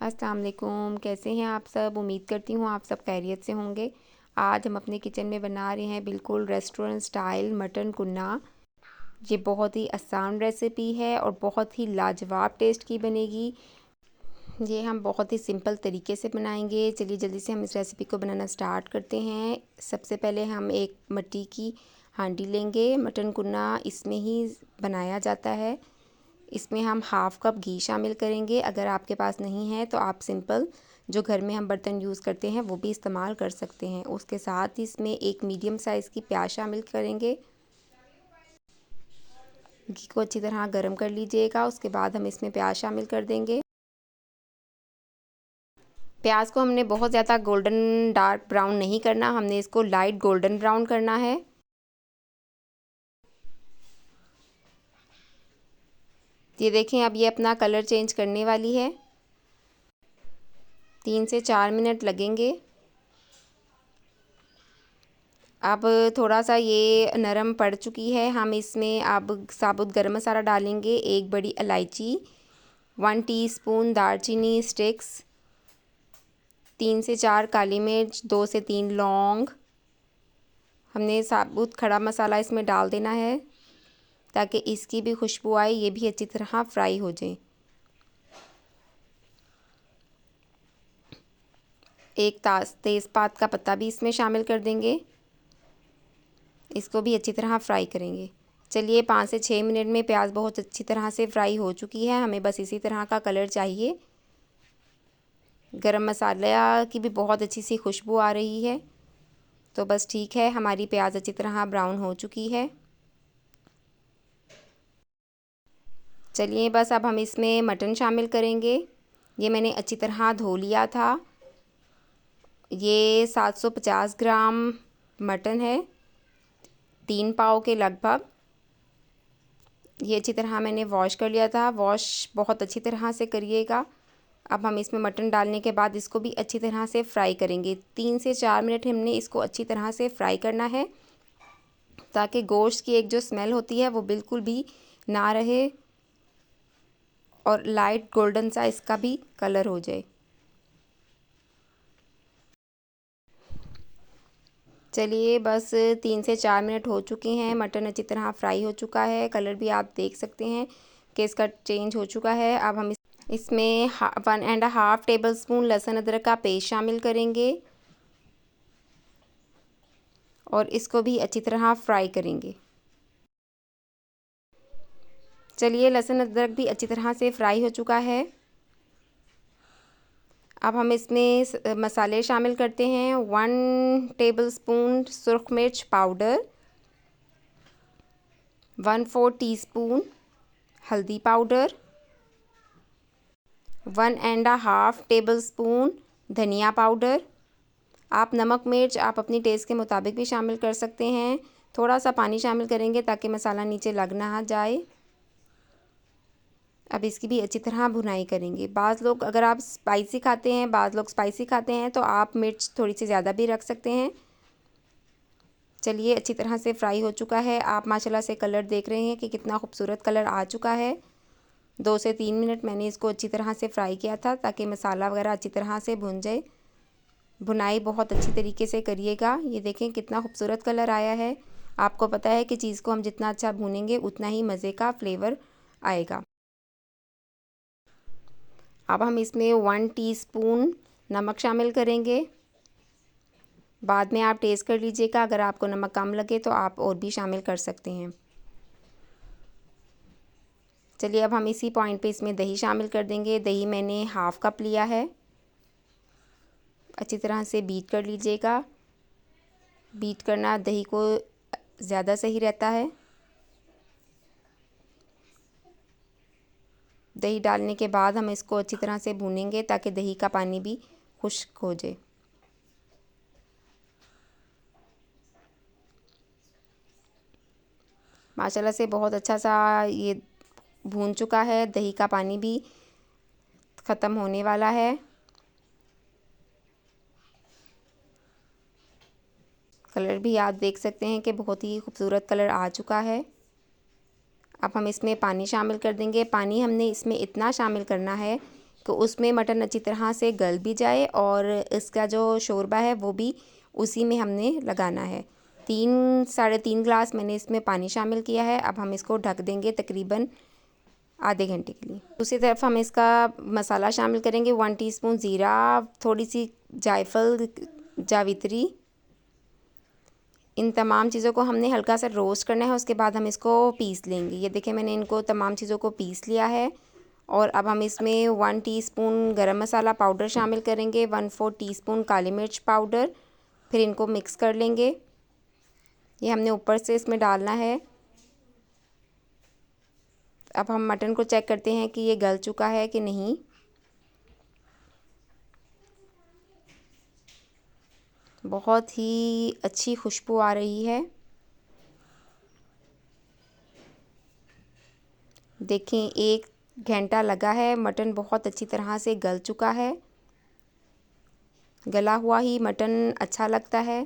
अस्सलाम वालेकुम। कैसे हैं आप सब? उम्मीद करती हूँ आप सब खैरियत से होंगे। आज हम अपने किचन में बना रहे हैं बिल्कुल रेस्टोरेंट स्टाइल मटन कुन्ना। ये बहुत ही आसान रेसिपी है और बहुत ही लाजवाब टेस्ट की बनेगी। ये हम बहुत ही सिंपल तरीके से बनाएंगे। चलिए जल्दी से हम इस रेसिपी को बनाना स्टार्ट करते हैं। सबसे पहले हम एक मिट्टी की हांडी लेंगे। मटन कुन्ना इसमें ही बनाया जाता है। इसमें हम हाफ़ कप घी शामिल करेंगे। अगर आपके पास नहीं है तो आप सिंपल जो घर में हम बर्तन यूज़ करते हैं वो भी इस्तेमाल कर सकते हैं। उसके साथ ही इसमें एक मीडियम साइज़ की प्याज शामिल करेंगे। घी को अच्छी तरह गर्म कर लीजिएगा। उसके बाद हम इसमें प्याज शामिल कर देंगे। प्याज को हमने बहुत ज़्यादा गोल्डन डार्क ब्राउन नहीं करना, हमने इसको लाइट गोल्डन ब्राउन करना है। ये देखें अब ये अपना कलर चेंज करने वाली है। 3 से 4 मिनट लगेंगे। अब थोड़ा सा ये नरम पड़ चुकी है। हम इसमें अब साबुत गरम मसाला डालेंगे। 1 बड़ी इलायची, 1 टीस्पून दालचीनी स्टिक्स, 3 से 4 काली मिर्च, 2 से 3 लौंग। हमने साबुत खड़ा मसाला इसमें डाल देना है ताकि इसकी भी खुशबू आए, ये भी अच्छी तरह फ्राई हो जाए। एक तेज़पात का पत्ता भी इसमें शामिल कर देंगे। इसको भी अच्छी तरह फ्राई करेंगे। चलिए 5 से 6 मिनट में प्याज बहुत अच्छी तरह से फ्राई हो चुकी है। हमें बस इसी तरह का कलर चाहिए। गरम मसाला की भी बहुत अच्छी सी खुशबू आ रही है। तो बस ठीक है, हमारी प्याज अच्छी तरह ब्राउन हो चुकी है। चलिए बस अब हम इसमें मटन शामिल करेंगे। ये मैंने अच्छी तरह धो लिया था। ये 750 ग्राम मटन है, 3 पाव के लगभग। ये अच्छी तरह मैंने वॉश कर लिया था। वॉश बहुत अच्छी तरह से करिएगा। अब हम इसमें मटन डालने के बाद इसको भी अच्छी तरह से फ्राई करेंगे। 3 से 4 मिनट हमने इसको अच्छी तरह से फ्राई करना है ताकि गोश्त की एक जो स्मेल होती है वो बिल्कुल भी ना रहे और लाइट गोल्डन सा इसका भी कलर हो जाए। चलिए बस 3 से 4 मिनट हो चुके हैं। मटन अच्छी तरह फ्राई हो चुका है। कलर भी आप देख सकते हैं कि इसका चेंज हो चुका है। अब हम इसमें 1.5 टेबल स्पून लहसुन अदरक का पेस्ट शामिल करेंगे और इसको भी अच्छी तरह फ्राई करेंगे। चलिए लहसुन अदरक भी अच्छी तरह से फ्राई हो चुका है। अब हम इसमें मसाले शामिल करते हैं। 1 टेबल स्पून सुरख मिर्च पाउडर, 1/4 टीस्पून हल्दी पाउडर, 1.5 टेबल स्पून धनिया पाउडर। आप नमक मिर्च आप अपनी टेस्ट के मुताबिक भी शामिल कर सकते हैं। थोड़ा सा पानी शामिल करेंगे ताकि मसाला नीचे लग ना जाए। अब इसकी भी अच्छी तरह भुनाई करेंगे। बाज़ लोग अगर आप स्पाइसी खाते हैं, बाज़ लोग स्पाइसी खाते हैं तो आप मिर्च थोड़ी सी ज़्यादा भी रख सकते हैं। चलिए अच्छी तरह से फ्राई हो चुका है। आप माशाल्लाह से कलर देख रहे हैं कि कितना खूबसूरत कलर आ चुका है। 2 से 3 मिनट मैंने इसको अच्छी तरह से फ्राई किया था ताकि मसाला वगैरह अच्छी तरह से भुन जाए। भुनाई बहुत अच्छी तरीके से करिएगा। ये देखें कितना खूबसूरत कलर आया है। आपको पता है कि चीज़ को हम जितना अच्छा भूनेंगे उतना ही मज़े का फ्लेवर आएगा। अब हम इसमें 1 टीस्पून नमक शामिल करेंगे। बाद में आप टेस्ट कर लीजिएगा, अगर आपको नमक कम लगे तो आप और भी शामिल कर सकते हैं। चलिए अब हम इसी पॉइंट पे इसमें दही शामिल कर देंगे। दही मैंने हाफ़ कप लिया है। अच्छी तरह से बीट कर लीजिएगा। बीट करना दही को ज़्यादा सही रहता है। दही डालने के बाद हम इसको अच्छी तरह से भूनेंगे ताकि दही का पानी भी खुश्क हो जाए। माशाल्लाह से बहुत अच्छा सा ये भून चुका है। दही का पानी भी ख़त्म होने वाला है। कलर भी आप देख सकते हैं कि बहुत ही खूबसूरत कलर आ चुका है। अब हम इसमें पानी शामिल कर देंगे। पानी हमने इसमें इतना शामिल करना है तो उसमें मटन अच्छी तरह से गल भी जाए और इसका जो शोरबा है वो भी उसी में हमने लगाना है। 3-3.5 ग्लास मैंने इसमें पानी शामिल किया है। अब हम इसको ढक देंगे तकरीबन आधे घंटे के लिए। दूसरी तरफ हम इसका मसाला शामिल करेंगे। 1 टीस्पून ज़ीरा, थोड़ी सी जायफल, जावित्री, इन तमाम चीज़ों को हमने हल्का सा रोस्ट करना है। उसके बाद हम इसको पीस लेंगे। ये देखिए मैंने इनको तमाम चीज़ों को पीस लिया है। और अब हम इसमें 1 टीस्पून गरम मसाला पाउडर शामिल करेंगे, 1/4 टीस्पून काली मिर्च पाउडर। फिर इनको मिक्स कर लेंगे। ये हमने ऊपर से इसमें डालना है। अब हम मटन को चेक करते हैं कि ये गल चुका है कि नहीं। बहुत ही अच्छी खुशबू आ रही है। देखें 1 घंटा लगा है, मटन बहुत अच्छी तरह से गल चुका है। गला हुआ ही मटन अच्छा लगता है।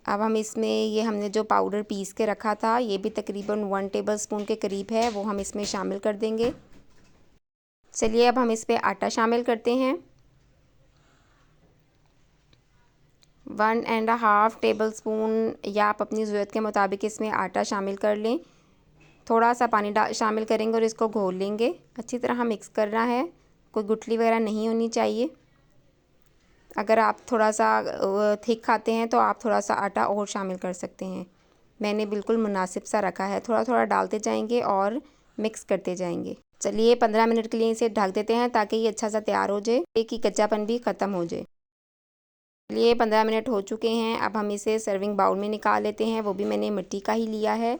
अब हम इसमें ये हमने जो पाउडर पीस के रखा था, ये भी तकरीबन 1 टेबलस्पून के करीब है, वो हम इसमें शामिल कर देंगे। चलिए अब हम इस पे आटा शामिल करते हैं। 1.5 टेबलस्पून या आप अपनी ज़रूरत के मुताबिक इसमें आटा शामिल कर लें। थोड़ा सा पानी शामिल करेंगे और इसको घोल लेंगे। अच्छी तरह मिक्स करना है, कोई गुठली वगैरह नहीं होनी चाहिए। अगर आप थोड़ा सा थिक खाते हैं तो आप थोड़ा सा आटा और शामिल कर सकते हैं। मैंने बिल्कुल मुनासिब सा रखा है। थोड़ा थोड़ा डालते जाएंगे और मिक्स करते जाएंगे। चलिए 15 मिनट के लिए इसे ढक देते हैं ताकि ये अच्छा सा तैयार हो जाए, एक ही कच्चापन भी ख़त्म हो जाए। चलिए 15 मिनट हो चुके हैं। अब हम इसे सर्विंग बाउल में निकाल लेते हैं। वो भी मैंने मिट्टी का ही लिया है।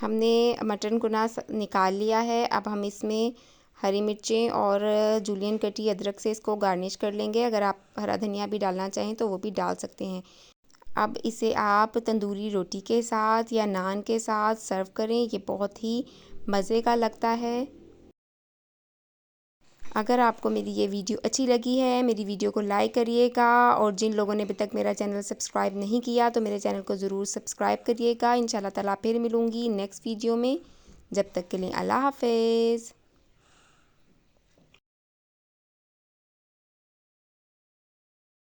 हमने मटन कुना निकाल लिया है। अब हम इसमें हरी मिर्चें और जूलियन कटी अदरक से इसको गार्निश कर लेंगे। अगर आप हरा धनिया भी डालना चाहें तो वो भी डाल सकते हैं। अब इसे आप तंदूरी रोटी के साथ या नान के साथ सर्व करें, ये बहुत ही मज़े का लगता है। अगर आपको मेरी ये वीडियो अच्छी लगी है, मेरी वीडियो को लाइक करिएगा और जिन लोगों ने अभी तक मेरा चैनल सब्सक्राइब नहीं किया तो मेरे चैनल को ज़रूर सब्सक्राइब करिएगा। इंशाल्लाह ताला फिर मिलूँगी नेक्स्ट वीडियो में। जब तक के लिए अल्लाह हाफ़िज़।